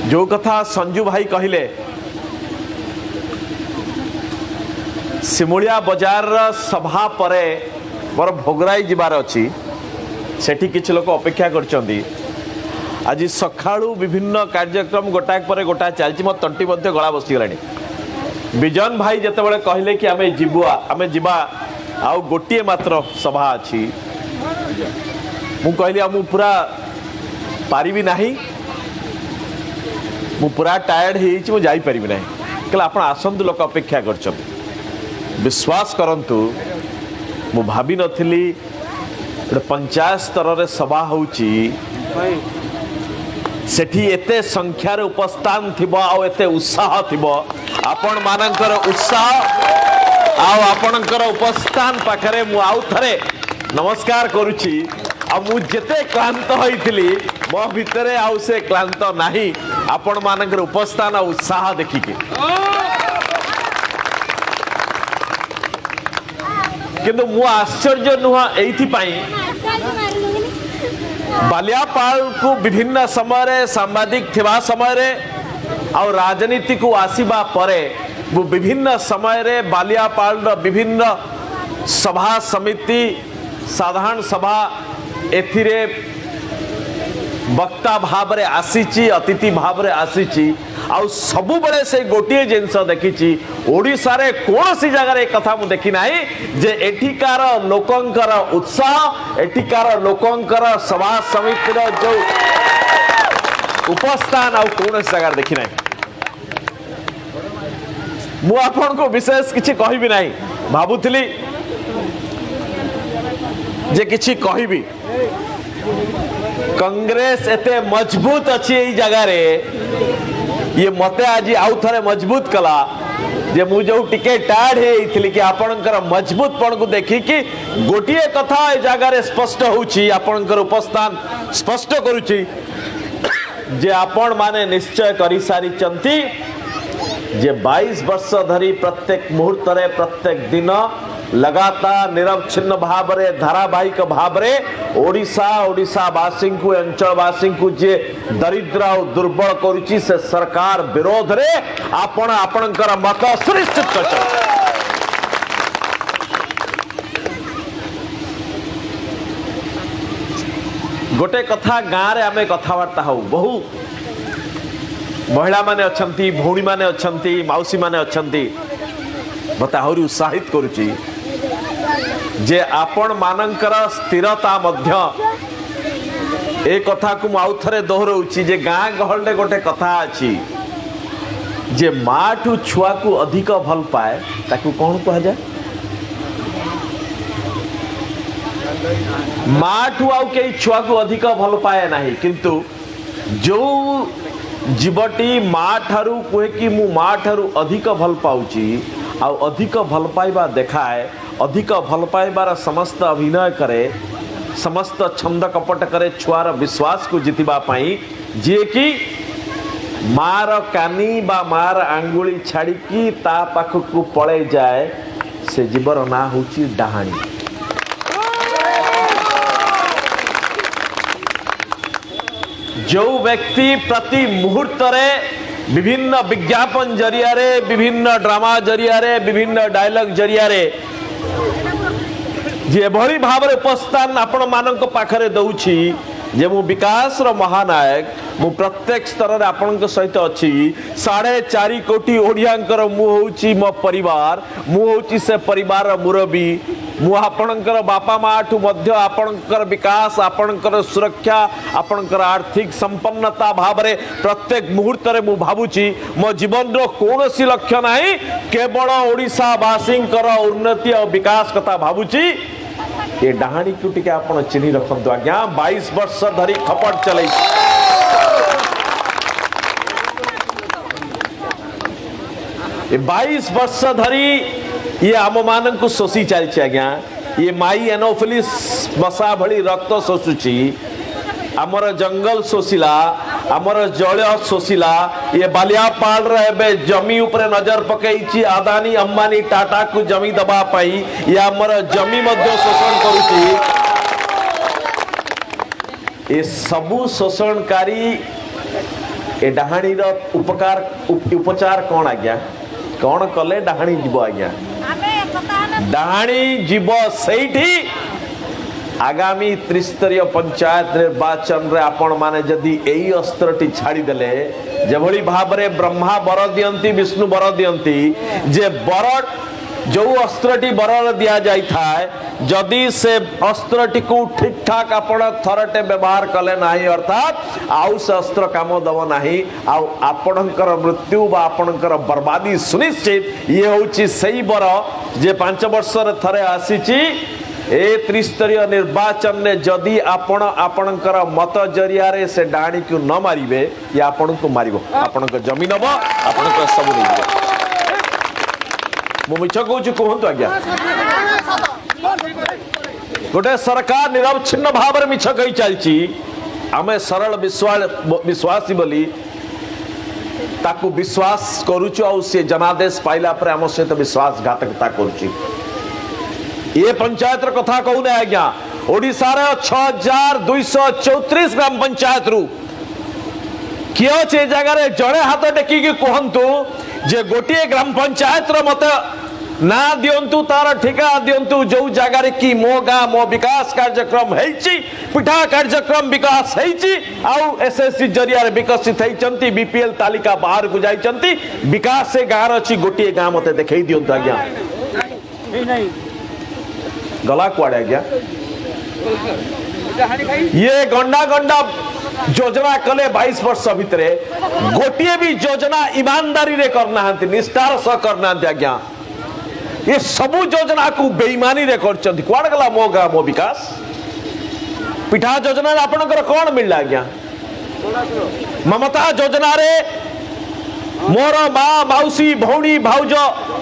जो कथा संजू भाई कहले सिमुलिया बजार सभा परे मोर भोगराई जीवार अच्छी सेठी किछ लोक अपेक्षा करछंदी। आज सकाळू विभिन्न कार्यक्रम गोटाक परे गोटा चलछि मो तंटी मध्य गला बसी गलानी। विजन भाई जेतेबेले कहले कि आमे जीवा आउ गोटिए मात्र सभा अछि मु कहली मु पूरा पारिबी नाही मु पूरा टायर्ड हेछि मु जाई परिबी नाही कहला आपण आसंतु लोक अपेक्षा करछंती। विश्वास करंतु मु भाभी नथिली पंचायत स्तर रे सभा होउची सेठी एते संख्यार उपस्थान थिबो आ एते उत्साह थिबो आपण मानकर उत्साह आ आपणकर उपस्थान पाखरे मु आउ थरे नमस्कार करूची। आ मु जेते क्लांत होइथिली मो भितरे आउ से क्लांत नाही आपण मानकर उपस्थान आ उत्साह देखिके किंतु मु आश्चर्य नुह एथि पाई बालियापाल को विभिन्न समय सांबादिक थिबा समय और राजनीति को आसीबा परे वो विभिन्न समय बालियापाल विभिन्न सभा समिति साधारण सभा एथिरे वक्ता भाव रे आसीची अतिथि भाव रे आसीची आउ सबु बड़े से गोटिए जिनस देखिची ओडिसा रे कोनोसी जगह रे कथा मु देखि नाही जे एठिकार लोकंकर उत्साह एठिकार लोकंकर सभा समिति रो जो उपस्थान आउ कोनोसी जगह देखि नाही। मु आपन को विशेष किछि कहिबी नाही भाबुथिली जे किछि कहिबी कांग्रेस एते मजबूत अच्छी यही जगह रे ये मते आज आउ थरे मजबूत कला जे मु जो टिके टाड हेइथिली कि आपनकर मजबूत पण को देखि कि गोटिए कथा ए जगह रे स्पष्ट होउची आपनकर उपस्थान स्पष्ट करूची जे आपण माने निश्चय करि सारी चंती जे 22 वर्ष धरी प्रत्येक मुहूर्त रे प्रत्येक दिन लगातार निरवच्छिन्न भाव रे धारावाहिक भाव रे ओडिशावासी को अंचलवासी को जे दरिद्र और दुर्बल करुची से सरकार विरोध रे आपणकर मत सुनिश्चित कर गोटे कथा गाँव रे आमे कथबार्ता हो बहु महिला माने अछंती भौणी माने अछंती माउसी माने अछंती मते आहुरी उत्साहित करुची जे आपण मानकर स्थिरता मध्य ए कथा को मु आउ थरे दोहराउची जे गाँ गहल गोटे कथा अछि जे माँ ठू छुआ को अधिक भल पाए ताकू कौन कहा जाए माँ ठू आउ के छुआ को अधिक भल पाए नाही किंतु जो जीवटी माँ ठारू कहे कि मु माँ ठारू अधिक भल पाउची आ अधिक भल पाइबा देखाए अधिक भल पाइबार समस्त अभिनय करे समस्त छंद कपट करे छुआर विश्वास को जितिबा पाई जे कि मार कानी बा मार आंगुली छाड़ी ता पाख को पड़े जाए से जीवर ना होची डाहाणी। जो व्यक्ति प्रति मुहूर्त रे विभिन्न विज्ञापन जरिया रे विभिन्न ड्रामा जरिया रे विभिन्न डायलॉग जरिया रे जे भली भाव रे उपस्थान आपण मानक पाखरे दउछि जे मु विकास रो महानायक मु प्रत्येक स्तर रे आपनक सहित अछि 4.5 कोटी ओडियांकर मु होउछि मो परिवार मु होउछि से परिवार रो मुरबी मु आपणकर बापा माँ ठू मध्य आपणकर विकास आपणकर सुरक्षा आपणकर आर्थिक संपन्नता भाव रे प्रत्येक मुहूर्त रे मु भाबुची मो जीवन रो कोनोसी लक्ष्य नाही केवल ओडिशावासी उन्नति और विकास कथा भाबुची। ये डाहाणी को टिके आपण चिन्ही रखंतु आज्ञा 22 वर्ष धरी खपट चलै 22 वर्ष धरी ये आम मान को शोषी चलছে आज्ञा ये माई एनोफिलिस मशा भली रक्त शोषुची आमर जंगल शोषिला आमर जल शोषिला ये बालियापाल रे जमी उपरे नजर पकईची अदानी अंबानी टाटा को जमी दबा पाई ये आमर जमी मध्य शोषण करुची ये सबु शोषणकारी ए डाहाणी उपकार उपचार कौन आज्ञा कौन कले डाहाणी जीव आज्ञा डाहाणी जीव सेठी आगामी त्रिस्तरीय पंचायत निर्वाचन रे आपण माने जदि एई अस्त्रटी छाड़ी देले जेभली भाबरे ब्रह्मा बर दियंती विष्णु बर दियंती जे बर जो अस्त्रटी बर दिया जाई थाए जदि से अस्त्रटी को ठीक ठाक आपण थरटे व्यवहार कले नाही अर्थात आउ से अस्त्र काम दब नाही आउ आपणकर मृत्यु बा आपणकर बर्बादी सुनिश्चित ये होची सही बर जे 5 वर्ष रे थरे आसीची ए त्रिस्तरीय निर्वाचन ने जदि आपण आपणकर मत जरिया रे से डाणी को न मारिबे ये आपण को मारिबो आपणकर जमीन हबो आपणकर सब नहीं मो मिछ कहूँ कहतु आज्ञा गोटे सरकार निरवच्छिन्न भाव में मिछ कही चलती आमे सरल विश्वासी बोली ताकू विश्वास करुचु आ सी जनादेश पाइला पर आम सहित विश्वासघातकता करुची ये पंचायत कथा कहूने आज्ञा ओडिशा रे 6234 ग्राम पंचायत रु किए अच्छे जगह जड़े हाथ टेकिकी कहतु जे गोटे ग्राम पंचायत मत ना दियंतु तार ठिका दियंतु जो जगह की मो गाँ मो विकास कार्यक्रम है पिठा कार्यक्रम विकास है एसएससी जरिया विकसित होती बीपीएल तालिका बाहर को जाइछंती विकास से गाँव अच्छी गोटे गाँ मत देखई दियंतु आज्ञा गला कुआड़े आज्ञा ये गंडा गंडा योजना कले 22 वर्ष भितर गोटे भी योजना ईमानदारी रे करना निष्ठार सह करना आज्ञा ये सबू योजना को बेईमानी रे करछंती कुआड़ गला मो गाँ मो विकास पिठा योजना आपनकर कौन मिलला आज्ञा ममता योजना रे मोर माँ मौसी भौणी भाउज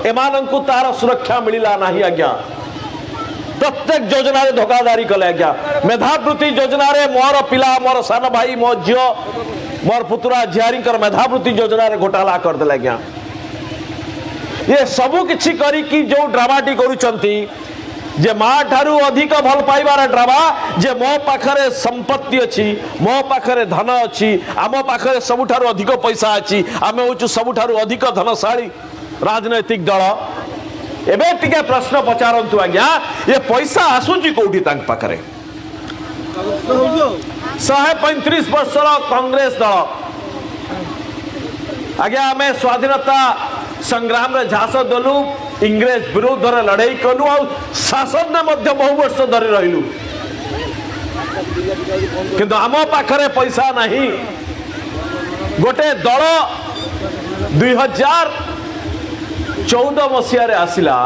एमानंकु तार सुरक्षा मिलला नाही आज्ञा प्रत्येक योजना रे धोखाधारी कले आज्ञा मेधावृत्ति योजना रे मोर पिला मोर सान भाई मो झियो मोर पुतुरा झियारी मेधावृत्ति योजना रे घोटाला कर देले आज्ञा ये सबु किछि करी कि जो ड्रामाटी करूचंती जे माँ ठारू अधिक भल पाइबार ड्रामा जे मो पाखरे संपत्ति अच्छी मो पाखरे धन अच्छी आम पाखरे सबुठारू अधिक पैसा अच्छी आमे होचु सबुठारू अधिक धनशाली राजनैतिक दल एबे टिके प्रश्न पचारंतु आज्ञा ये पैसा आसुची कोठी तांक पाखरे 135 वर्षर कांग्रेस दल आज्ञा आमे स्वाधीनता संग्राम रे झांस देलु इंग्रेज विरोध रे लड़ाई कलु आ शासन ने मध्य बहु वर्ष धरी रहिलु किंतु आम पाखरे पैसा नहीं गोटे दल 2014 मसीह रे आसिला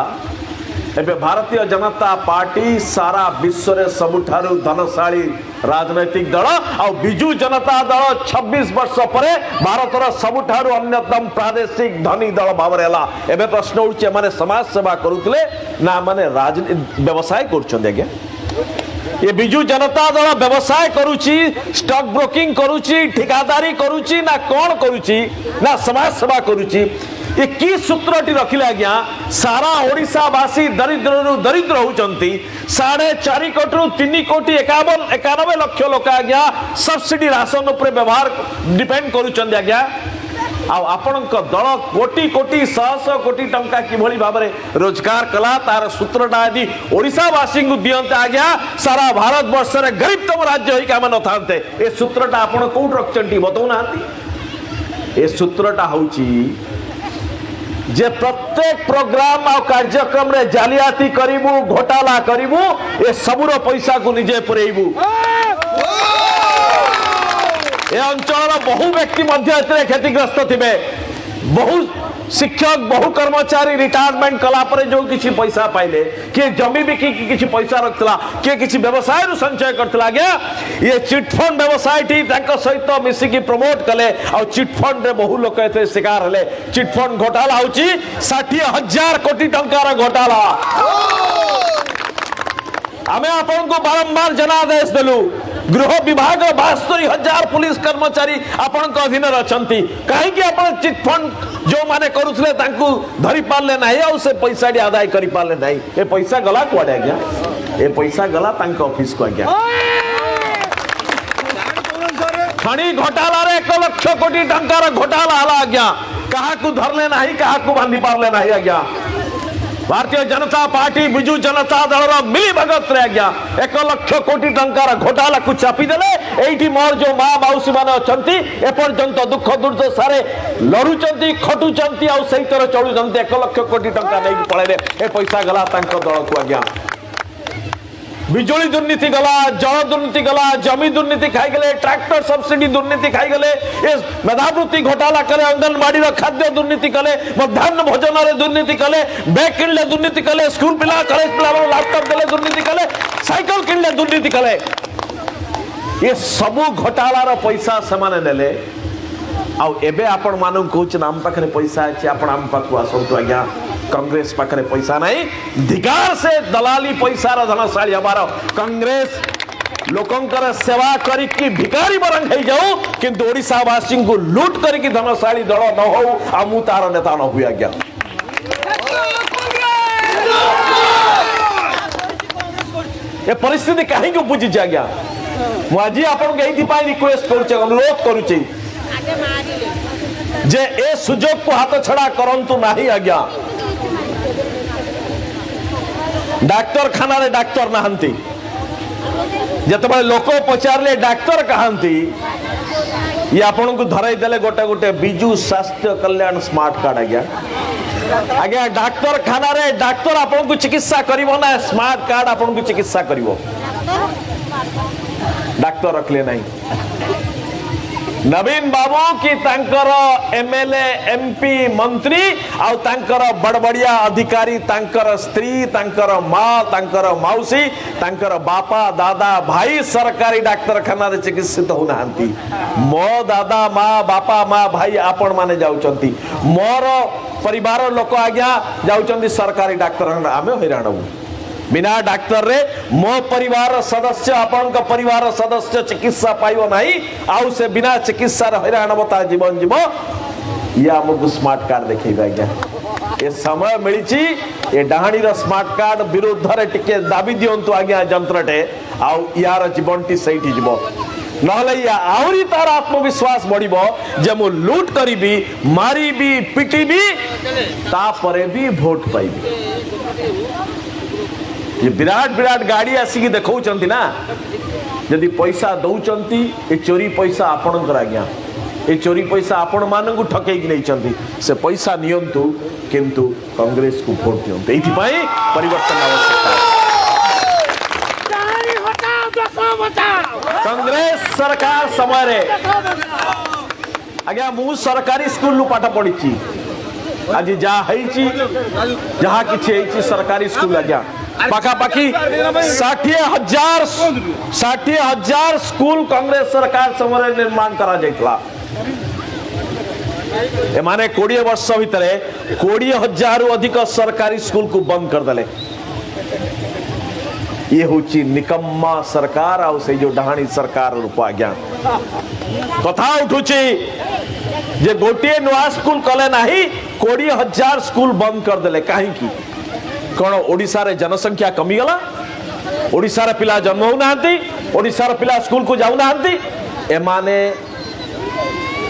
एबे भारतीय जनता पार्टी सारा विश्व रे सबुठारू धनशाली राजनैतिक दल आ बिजू जनता दल 26 वर्ष परे भारतर सबुठारू अन्यतम प्रादेशिक धनी दल भाव हैला एबे प्रश्न उठे माने समाज सेवा करुतले ना माने राजनीति व्यवसाय करूछन आज्ञा ये बिजू जनता दल व्यवसाय करूची स्टॉक ब्रोकिंग करूची ठिकादारी करूची ना कौन करूची ना समाज सेवा करूची ये की सूत्रटी रखिले आज्ञा सारा ओडिशावासी दरिद्र दरिद्र होचंती 4.5 कोटी रु 3 कोटी 91 लाख लोक आज्ञा सब्सिडी राशन उपरे व्यवहार डिपेंड करूचंती आज्ञा आ आपणक दल कोटी कोटी 100 कोटी टंका किभली भाबरे रोजगार कला तार सूत्रटा यदि ओडिशावासी को दियंते आज्ञा सारा भारत वर्ष रे गरीबतम राज्य होई काम न थांते ए सूत्रटा आपण कोउट रखचंती बतौ नांती ए सूत्रटा होची जे प्रत्येक प्रोग्राम आ कार्यक्रम रे जालियाती करिबू घोटाला करिबू ए सबुर पैसा को निजे पुरेइबू ए अंचल बहु व्यक्ति मध्य क्षतिग्रस्त थिबे बहु शिक्षक बहु कर्मचारी रिटायरमेंट कला पर जो किसी पैसा पाइले किए जमी बिकी किसी पैसा रखला किए किसी व्यवसाय रु संचय करथला गया ये चिट फंड व्यवसाय टी तांको सहित मिसिकी प्रमोट कले आ चिट फंड रे बहु लोक एते शिकार हले चिट फंड घोटाला होची 60,000 कोटी टंकार घोटाला आमे आपन को बारंबार जनादेश देलु गृह विभाग 72,000 पुलिस कर्मचारी आपण को अधीन रचंती काहे कि आपण चिट फंड जो माने करूथले तांकू धरि पारले नाही आ से पैसा डी आदाय करि पारले नाही ए पैसा गला कोडे आज्ञा ए पैसा गला तांक ऑफिस को आज्ञा खणी घोटाला 1 लाख कोटी टंकार घोटाला हला आज्ञा कहा धरले ना कहा बांधी पारले ना आज्ञा भारतीय जनता पार्टी विजु जनता दल मिली भगत रे आज्ञा 1 लाख कोटी टंकार घोटाला को चापी देले एठी मोर जो मां माउसी माने अछंती एपर्यंत दुख दुर्दशा रे लड़ुचंती खटुचंती आ सही तरह चलुचंती 1 लाख कोटी टंका नै पळेले ए पैसा गला तांको दल को आज्ञा बिजुली दुर्नीति गला जल दुर्नीति गला जमी दुर्नीति खाई गले ट्रैक्टर सब्सिडी दुर्नीति खाई गले ये मेधावृत्ति घोटाला करे अंगनवाड़ी खाद्य दुर्नीति कले मध्याह्न भोजन रे दुर्नीति कले बैग किनले दुर्नीति कले स्कूल पिला कॉलेज पिला लैपटॉप देले दुर्नीति कले साइकिल किनले दुर्नीति कले ये सब घोटाला रो पैसा समान नेले आउ एबे आपण मानु कहउछ नाम पाखरे पैसा अछि आपण आम पाखु आसंतु आज्ञा कांग्रेस पाखरे पैसा नहीं धिकार से दलाली पैसा रो धनशाली हमार कांग्रेस लोकंकर सेवा करी कि भिखारी बरंग हे जाऊ किंतु ओडिसा वासी को लूट करी कि धनशाली दल न हो आ मु तार नेता न हुई आज्ञा ये परिस्थिति कहीं को बुझी आज्ञा मु आज आपन के एथि पाई रिक्वेस्ट करूचे अनुरोध करूचे जे ए सुजोग को हाथ छड़ा करंतु नाही आज्ञा डाक्टर खाना रे डाक्टर नहांती जतबे लोक पचारले डाक्टर कहांती ये आपन को धराई देले गोटे गोटे बिजु स्वास्थ्य कल्याण स्मार्ट कार्ड आज्ञा आज्ञा डाक्टर खाना रे डाक्टर आपन को चिकित्सा करिवो ना स्मार्ट कार्ड आपन को चिकित्सा करिवो डाक्टर रखले नहीं नवीन बाबू की तांकर एमएलए एमपी मंत्री आउ तांकर बड़बड़िया अधिकारी तांकर स्त्री तांकर माँ तांकर मौसी तांकर बापा दादा भाई सरकारी डाक्तरखाना रे चिकित्सित हो नांती मो दादा माँ बापा माँ भाई आपण माने जाउचंती मोर परिवार लोक आज्ञा जाउचंती सरकारी डाक्तरखाना आमे हैरान हो बिना डाक्टर रे मो परिवार सदस्य आपण का परिवार सदस्य चिकित्सा पाइबो नाही आउ से बिना चिकित्सा रे हैरान बता जीवन जीवो या हमको स्मार्ट कार्ड देखैबा आज्ञा ए समय मिलिची ए डाहाणी रो स्मार्ट कार्ड विरुद्ध रे टिके दाबी दियंतु आज्ञा जंत्रटे आउ यार जीवनटी सहीठी जीवो नहले या आउरी तार आत्मविश्वास बढ़िबो जे मु लूट करिबी मारिबी पिटिबी ता परे भी वोट पाइबी ये विराट विराट गाड़ी आसिक देखौचंती ना यदि पैसा दौचंती ए चोरी पैसा आपणकर आज्ञा ए चोरी पैसा आपण मानकु ठकई कि नैचंती से पैसा नियंतु किंतु कांग्रेस को वोट दियंतु एथि पई परिवर्तन आवश्यकता कांग्रेस सरकार समय रे आज्ञा मु सरकारी स्कूल लु पाठ पढिची आज जा हैची जहा किछि हैची सरकारी स्कूल आज्ञा पाखापाखि 60,000 स्कूल कांग्रेस सरकार समय निर्माण करा जाइतला एमाने 20 वर्ष भितरे 20,000 रु अधिक सरकारी स्कूल को बंद कर देले ये होची निकम्मा सरकार आ से जो डहाणी सरकार रूप आज्ञा कथा उठुची जे गोटे नुआ स्कूल कले नाही 20,000 स्कूल बंद कर देले काहे की कौन ओडिशा रे जनसंख्या कमी गला ओडिशा रे पिला जन्म हो नांती ओडिशा रे पिला स्कूल को जाऊ नांती एमाने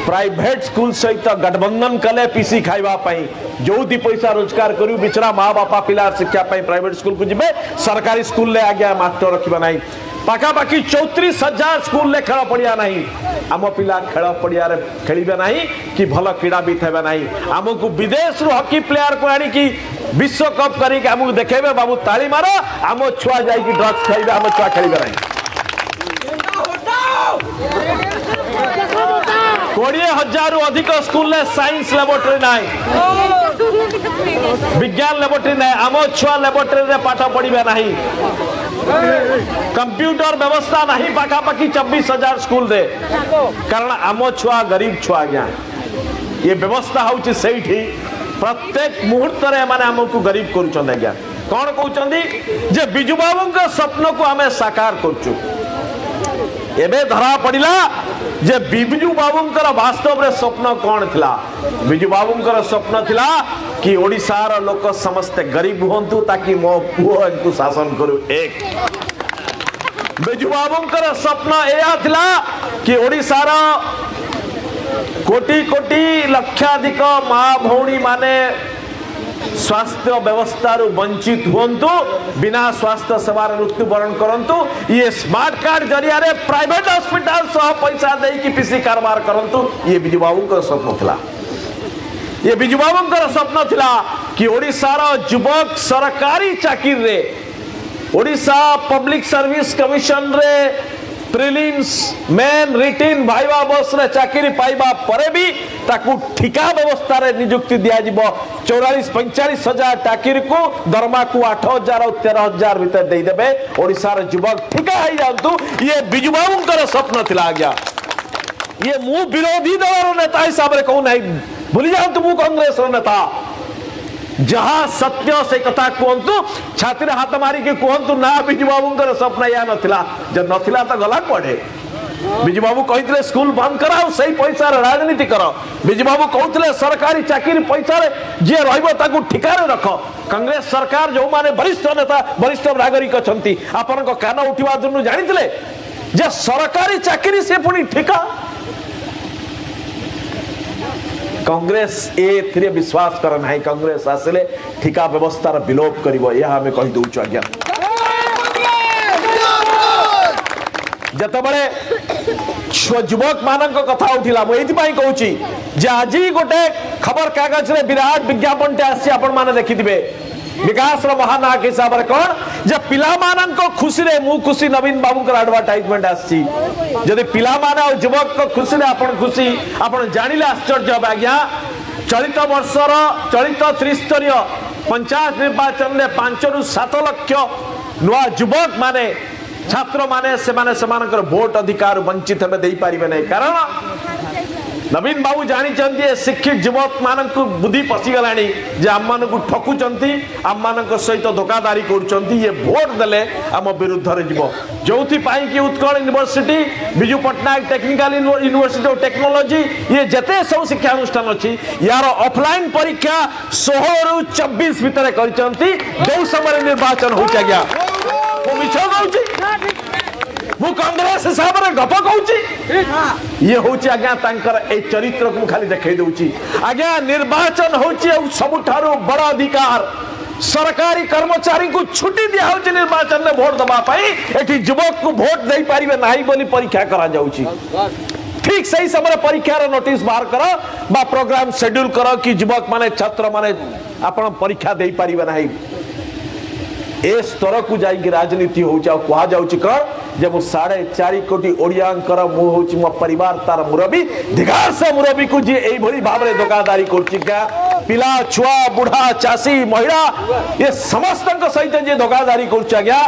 प्राइवेट स्कूल सहित गठबंधन कले पीसी खाइबा पई जो दी पैसा रोजगार करू बिचरा माँ बापा पिला शिक्षा पई प्राइवेट स्कूल को जिबे सरकारी स्कूल ले आज्ञा मास्टर रखिबा नाही पाखापाखि 34,000 स्कूल ले खेल पड़िया नहीं आम पिला खेल पड़िया रे खेलिबे नहीं कि भल क्रीड़ाविद हेबे नहीं आमको विदेश रु हॉकी प्लेयर को आनी कि विश्व कप करी कि आमको देखेबे बाबू ताली मारो आम छुआ जाई कि ड्रग्स खाइबे आम छुआ खेलिबे नहीं 20,000 रु अधिक स्कूल ले साइंस लैबोरेटरी नहीं विज्ञान लैबोरेटरी नहीं आम छुआ लैबोरेटरी रे पाठ पढ़िबे नहीं कंप्यूटर व्यवस्था नहीं पाखापाखि 24,000 स्कूल दे कारण आम छुआ गरीब छुआ आज्ञा ये व्यवस्था होची सेठी प्रत्येक मुहूर्त रे माने हमको गरीब करूछन आज्ञा कौन कहउचंदी जे बिजू बाबू के सपन को हमें साकार करछु एबे धरा पड़िला जे बिजू बाबूंकर वास्तव रे स्वप्न कौन थिला बिजू बाबूंकर स्वप्न थिला कि ओडिसार लोक समस्त गरीब होंतु ताकि मो पुओ इनको शासन करू एक बिजू बाबूंकर स्वप्न एया थिला कि ओडिशार कोटी कोटी लक्षाधिक माँ भौणी माने स्वास्थ्य व्यवस्था वंचित हुंतु बिना स्वास्थ्य सेवार मृत्युवरण करंतु ये स्मार्ट कार्ड जरिया रे प्राइवेट हॉस्पिटल सह पैसा दे कि पीसी कारोबार करंतु ये बिजू बाबू स्वप्न थिला। ये बिजू बाबू स्वप्न थिला कि ओडिशार युवक सरकारी चाकरी रे ओडिशा पब्लिक सर्विस कमिशन रे प्रिलिम्स मेन रिटिन भाइबा बस रे चाकरी पाइबा परे भी ताकू ठिका व्यवस्था रे नियुक्ति दिया जिवो 44-45 हजार चाकरी को दरमा को 8,000 और 13,000 भीतर दे देबे ओडिसा रे युवक ठिका है जांतु ये बिजू बाबू कर स्वप्न थिला गया। ये मु विरोधी दल नेता हिसाब रे कहू नहीं भूली जांतु मु कांग्रेस रो नेता जहां सत्य से कथा कहतु छाती हाथ मारिक कहतु ना बिजू बाबू स्वप्न या नथिला जब नथिला तो गला पड़े बिजू बाबू कहते स्कूल बंद कराओ सही पैसा राजनीति कर बिजू बाबू कहते सरकारी चाकरी पैसा जी रही ठिकारे रख कांग्रेस सरकार जो माने वरिष्ठ नेता वरिष्ठ नागरिक अच्छा आपण कान उठा दिन जानी जे सरकारी चाकरी से पुणी ठिका कांग्रेस ए विश्वास कर ना कांग्रेस आसिले ठिका व्यवस्था विलोप करिवो या हमें कहि दउछु आज्ञा जतबळे युवक मानक कथा उठिला मु एति पई कहूची जे आजी गोटे खबर कागज रे विराट विज्ञापन टे आसी आपण माने देखिथिबे विकास रो महानायक हिसाब रे कोन जे पिला मानन को खुशी रे मु खुशी नवीन बाबू को एडवर्टाइजमेंट आसी जदि पिला माने और युवक को खुशी रे आपण खुशी आपण जानिले आश्चर्य हो आज्ञा चलित वर्षर चलित त्रिस्तरीय पंचायत निर्वाचन में 5 ରୁ 7 लाख नुआ युवक माने छात्र माने से भोट अधिकार वंचित हे दे पारिबे नै कारण नवीन बाबू जानी शिक्षित युवक मान बुद्धि पशिगलानी जे आम मान ठकुचंती आम मान सहित धोखादारी कर ये भोट देले आम विरुद्ध रे जीव जो कि Utkal university Biju Patnaik technical university of technology ये जते सब शिक्षानुष्ठान अच्छी यार ऑफलाइन परीक्षा 16 ରୁ 24 भितर करचंती जो समय निर्वाचन हो गया वो मिछ कहूची मु कांग्रेस हिसाब रे गप कहूची ये होची आज्ञा तांकर ए चरित्र को खाली देखाई दउची आज्ञा निर्वाचन होची सबुठारो बड़ा अधिकार सरकारी कर्मचारी को छुट्टी दिया होची निर्वाचन में वोट दबा पाई एठी युवक को वोट दे पारिबे नाही बोली परीक्षा करा जाउची ठीक सही समय परीक्षा रो नोटिस बाहर करो बा प्रोग्राम शेड्यूल करो कि युवक माने छात्र माने आपण परीक्षा दे पारिबे नाही ए स्तर को जाई राजनीति हो जाओ कहा जाउची कर जब 4.5 कोटी ओडियांकर मु होची मो परिवार तार मुरबी धिगार से मुरबी को जी एई भली भाव रे धोखादारी करची का पिला छुआ बुढ़ा चासी महिला ये समस्त सहित जे धोखादारी करछ गया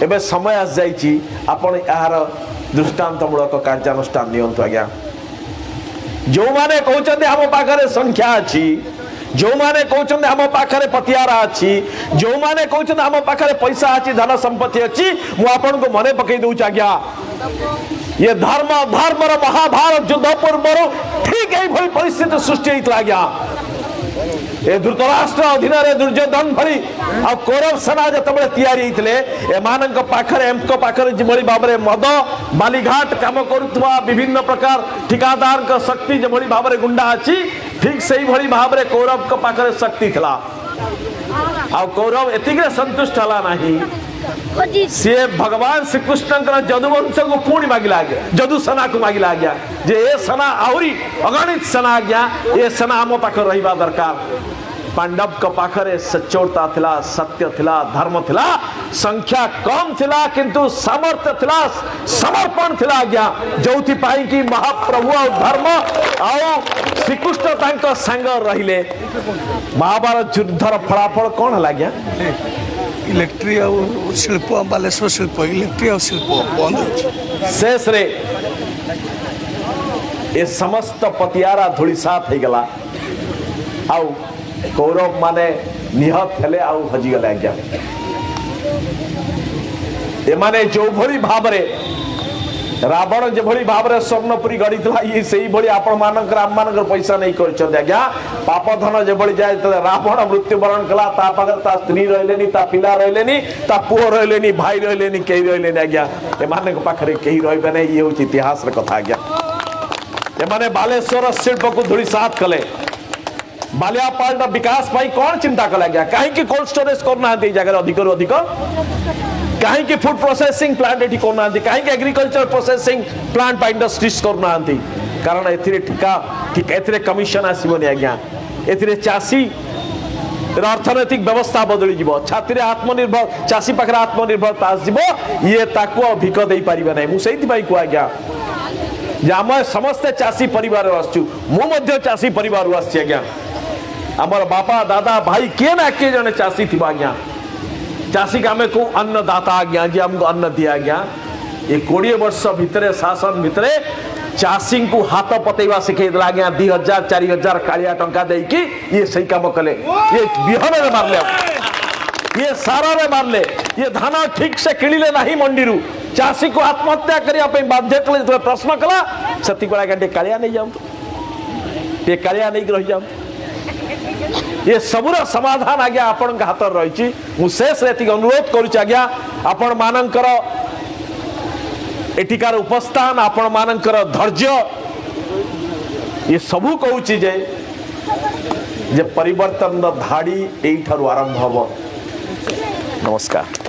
एबे समय आस जाईची आपण यार दृष्टांतमूलक कार्यानुष्ठान नियंतु आज्ञा जो माने कहउछन्ते हम पाखरे संख्या अछि जो माने कहउछन्ते हम पाखरे पतियारा अछि जो माने कहउछन्ते हम पाखरे पैसा अछि धन संपत्ति अछि मु आपन को मने पकई दउ आज्ञा ये धर्म रो महाभारत युद्ध पूर्व ठीक एई भली परिस्थिति सृष्टि होइतला आज्ञा ए धृतराष्ट्र अधीन रे दुर्योधन भली आ कौरव सेना जतबे तैयारी हितले ए मानक पाखरे एमको पाखरे जिमली बाबरे मद बालीघाट काम करुवा विभिन्न प्रकार ठिकादार का शक्ति जमली बाबरे गुंडा अछि ठीक सही भली भाबरे कौरव को पाखरे शक्ति थला आ कौरव एतिके संतुष्ट हला नाही से भगवान श्री कृष्ण जदुवंश को पुणी मांगिला गया जदु सेना को मांगिला गया जे ए सेना आउरी अगणित सेना गया ए सेना हम पाख रहिबा दरकार पांडव का पाखरे सच्चोरता थिला सत्य थिला धर्म थिला संख्या कम थिला किंतु सामर्थ्य थिला समर्पण थिला गया जोथि पाई कि महाप्रभु और धर्म आ श्री कृष्ण तांको संग रहिले महाभारत युद्धर फलाफल कोन हला गया इलेक्ट्रिक शिल्प बालेश्वर शिल्प इलेक्ट्रिक शिल्प बंद शेष रे ए समस्त पतियारा धूली साफ हो गला आउ कौरव माने निहत हेले आउ हजी गले आज्ञा ए माने जो भली भाबरे रावण जेभली भाव में स्वर्णपुरी गढ़ी ये से भली आपण मानकर आम मानकर पैसा नहीं कर आज्ञा पाप धन जेभली जाए रावण मृत्युवरण कला ता पाखरे ता स्त्री रहलेनी ता पिला रहलेनी ता पुओ रहलेनी भाई रहलेनी केही रहलेनी आज्ञा एमाने पाखरे केही रहबे नै ये होची इतिहास रे कथा आज्ञा एमाने बालेश्वर शिल्प को धूली साथ कले बालियापाल विकास पाई कौन चिंता कला आज्ञा कहीं कोल्ड स्टोरेज करना जगह अधिक अधिक कहीं फूड प्रोसेसिंग प्लांट एठी करना कहीं एग्रीकल्चर प्रोसेसिंग प्लांट बा इंडस्ट्रीज करना कारण एथिरे ठिका ठीक एथिरे कमिशन आसीबनी आज्ञा एथिरे चासी अर्थनैतिक व्यवस्था बदली जीवो छात्री आत्मनिर्भर चासी पाखरे आत्मनिर्भरता आसीबो ये ताको भिक देई परिबे नै मु सेति पई को आज्ञा जे हम समस्त चासी परिवार आछू मु मध्य चासी परिवार आछी आज्ञा हमर बापा दादा भाई के ना के जने चासी थिबा आज्ञा चाषी का को अन्नदाता आज्ञा जी हमको अन्न दिया आज्ञा ये 20 वर्ष भितरे शासन भितरे चाषी को हाथ पतेवा शिखे दिला आज्ञा 2000 4000 कालिया टंका दे कि ये सही काम कले ये बिहन रे मारले ये सारा रे मारले ये धान ठीक से किणिले नहीं मंडी चाषी को आत्महत्या करिया पे बाध्य कले तो प्रश्न कला सती बड़ा गंडे कालिया नहीं जाऊ ये कालिया नहीं रही जाऊ ये सबुर समाधान आज्ञा आपण हाथ रही शेष अनुरोध करुच्ची आज्ञा आपण मानकर एटिकार उपस्थान आपण मानकर धैर्य ये सबू कहूँ जे परिवर्तन धाड़ी एठारु आरंभ हब। नमस्कार।